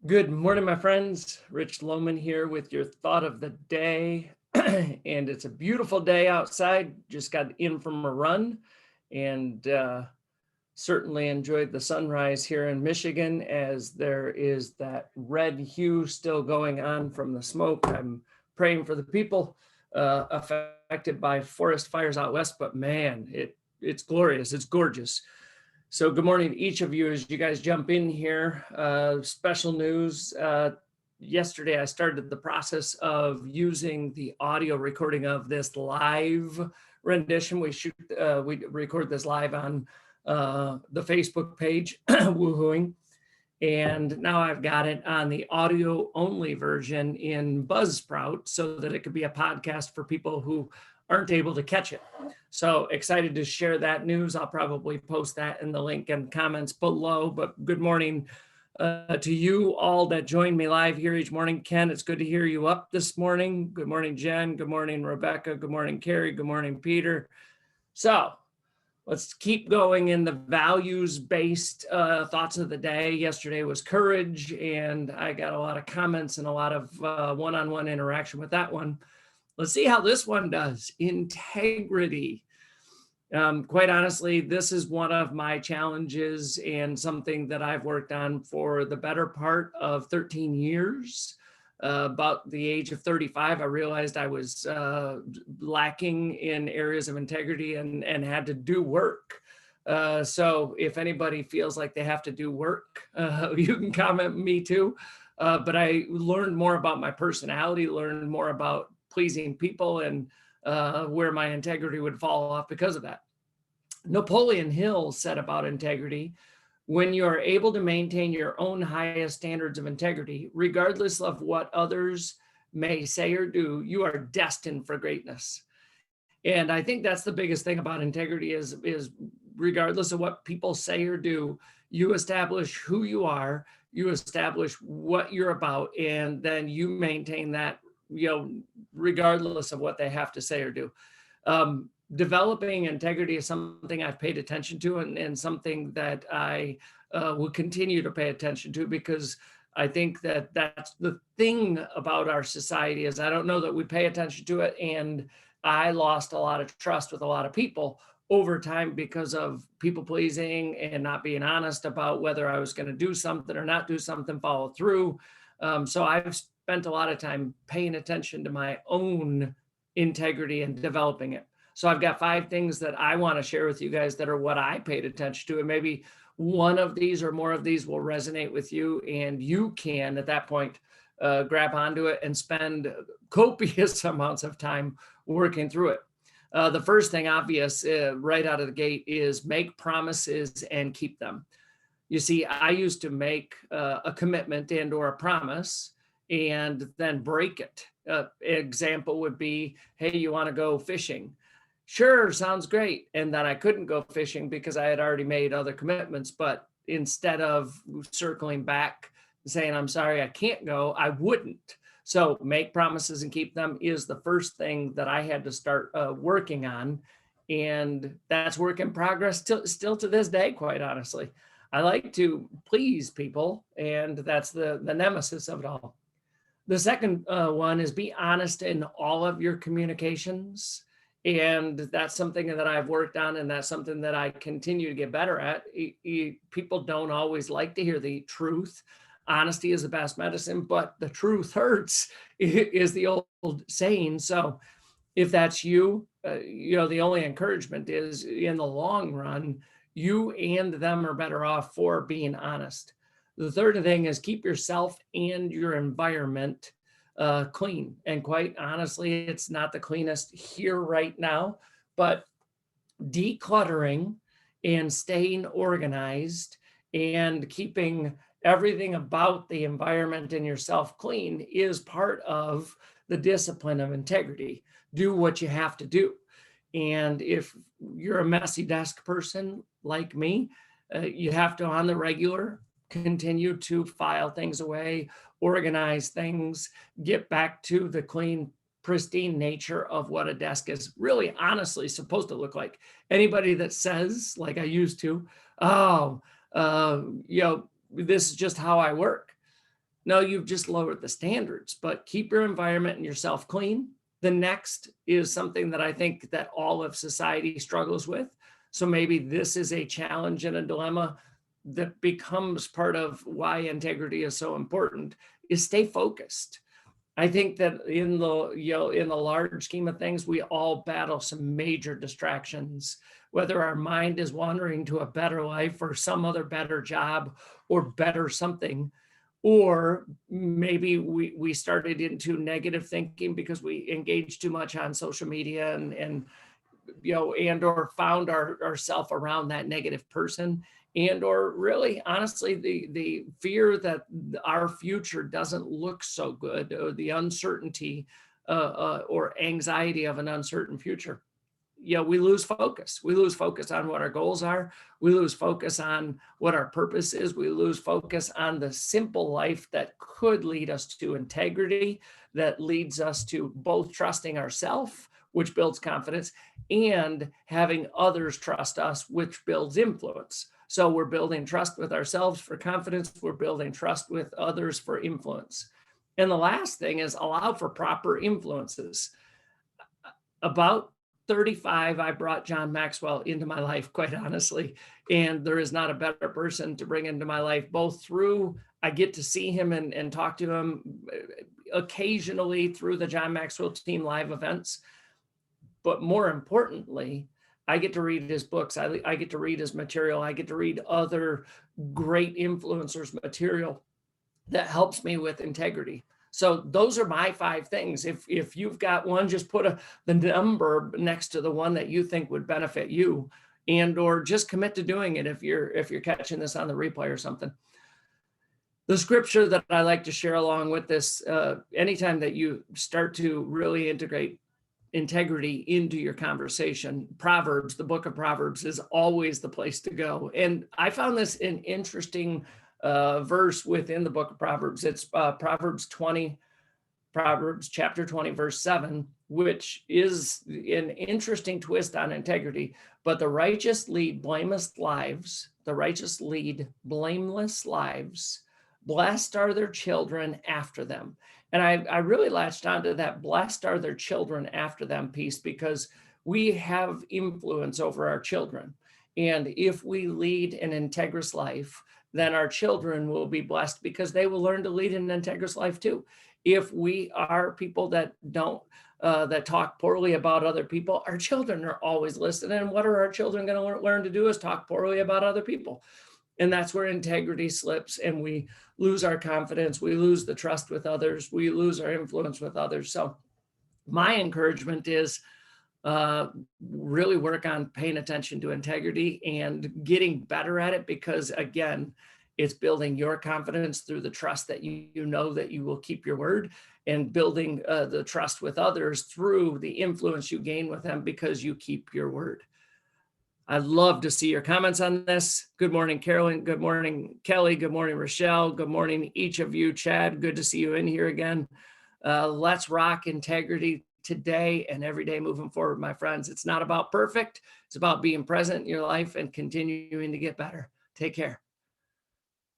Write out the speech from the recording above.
Good morning, my friends. Rich Lohman here with your thought of the day. And it's a beautiful day outside. Just got in from a run and certainly enjoyed the sunrise here in Michigan as there is that red hue still going on from the smoke. I'm praying for the people affected by forest fires out west, but man, it's glorious. It's gorgeous. So good morning to each of you as you guys jump in here. Special news. Yesterday, I started the process of using the audio recording of this live rendition. We record this live on the Facebook page, woohooing. And now I've got it on the audio only version in Buzzsprout so that it could be a podcast for people who aren't able to catch it. So excited to share that news. I'll probably post that in the link and comments below. But good morning to you all that join me live here each morning. Ken, it's good to hear you up this morning. Good morning, Jen. Good morning, Rebecca. Good morning, Carrie. Good morning, Peter. So let's keep going in the values-based thoughts of the day. Yesterday was courage, and I got a lot of comments and a lot of one-on-one interaction with that one. Let's see how this one does. Integrity. Quite honestly, this is one of my challenges and something that I've worked on for the better part of 13 years. About the age of 35, I realized I was lacking in areas of integrity and had to do work. So if anybody feels like they have to do work, you can comment me too. But I learned more about my personality, learned more about pleasing people and where my integrity would fall off because of that. Napoleon Hill said about integrity, when you are able to maintain your own highest standards of integrity, regardless of what others may say or do, you are destined for greatness. And I think that's the biggest thing about integrity is regardless of what people say or do, you establish who you are, you establish what you're about, and then you maintain that, regardless of what they have to say or do. Developing integrity is something I've paid attention to and something that I will continue to pay attention to, because I think that that's the thing about our society is I don't know that we pay attention to it. And I lost a lot of trust with a lot of people over time because of people pleasing and not being honest about whether I was going to do something or not do something, follow through. So I've spent a lot of time paying attention to my own integrity and developing it. So I've got 5 things that I want to share with you guys that are what I paid attention to. And maybe one of these or more of these will resonate with you. And you can, at that point, grab onto it and spend copious amounts of time working through it. The first thing obvious right out of the gate is make promises and keep them. You see, I used to make a commitment and or a promise and then break it. Example would be, hey, you want to go fishing? Sure, sounds great. And then I couldn't go fishing because I had already made other commitments. But instead of circling back and saying, I'm sorry, I can't go, I wouldn't. So make promises and keep them is the first thing that I had to start working on. And that's work in progress still to this day, quite honestly. I like to please people, and that's the nemesis of it all. The second one is be honest in all of your communications. And that's something that I've worked on, and that's something that I continue to get better at. People don't always like to hear the truth. Honesty is the best medicine, but the truth hurts is the old saying. So if that's you, the only encouragement is in the long run, you and them are better off for being honest. The third thing is keep yourself and your environment clean. And quite honestly, it's not the cleanest here right now, but decluttering and staying organized and keeping everything about the environment and yourself clean is part of the discipline of integrity. Do what you have to do. And if you're a messy desk person like me, you have to, on the regular, continue to file things away, organize things, get back to the clean, pristine nature of what a desk is really honestly supposed to look like. Anybody that says, like I used to, this is just how I work. No, you've just lowered the standards, but keep your environment and yourself clean. The next is something that I think that all of society struggles with. So maybe this is a challenge and a dilemma that becomes part of why integrity is so important, is stay focused. I think that in the, in the large scheme of things, we all battle some major distractions, whether our mind is wandering to a better life or some other better job or better something, or maybe we started into negative thinking because we engaged too much on social media and and or found ourself around that negative person, and or really honestly the fear that our future doesn't look so good, or the uncertainty or anxiety of an uncertain future. We lose focus. We lose focus on what our goals are. We lose focus on what our purpose is. We lose focus on the simple life that could lead us to integrity, that leads us to both trusting ourselves, which builds confidence, and having others trust us, which builds influence. So we're building trust with ourselves for confidence. We're building trust with others for influence. And the last thing is allow for proper influences. About 35, I brought John Maxwell into my life, quite honestly. And there is not a better person to bring into my life, both through, I get to see him and talk to him occasionally through the John Maxwell Team live events. But more importantly, I get to read his books. I get to read his material. I get to read other great influencers' material that helps me with integrity. So those are my 5 things. If you've got one, just put the number next to the one that you think would benefit you, and or just commit to doing it if you're catching this on the replay or something. The scripture that I like to share along with this, anytime that you start to really integrate integrity into your conversation, Proverbs, the book of Proverbs, is always the place to go. And I found this an interesting verse within the book of Proverbs. It's Proverbs chapter 20, verse 7, which is an interesting twist on integrity. But the righteous lead blameless lives. The righteous lead blameless lives. Blessed are their children after them. And I really latched onto that blessed are their children after them piece, because we have influence over our children. And if we lead an integrous life, then our children will be blessed because they will learn to lead an integrous life too. If we are people that don't, that talk poorly about other people, our children are always listening. And what are our children going to learn to do is talk poorly about other people. And that's where integrity slips, and we lose our confidence. We lose the trust with others. We lose our influence with others. So my encouragement is really work on paying attention to integrity and getting better at it, because again, it's building your confidence through the trust that you know that you will keep your word, and building the trust with others through the influence you gain with them because you keep your word. I'd love to see your comments on this. Good morning, Carolyn. Good morning, Kelly. Good morning, Rochelle. Good morning, each of you. Chad, good to see you in here again. Let's rock integrity today and every day moving forward, my friends. It's not about perfect. It's about being present in your life and continuing to get better. Take care.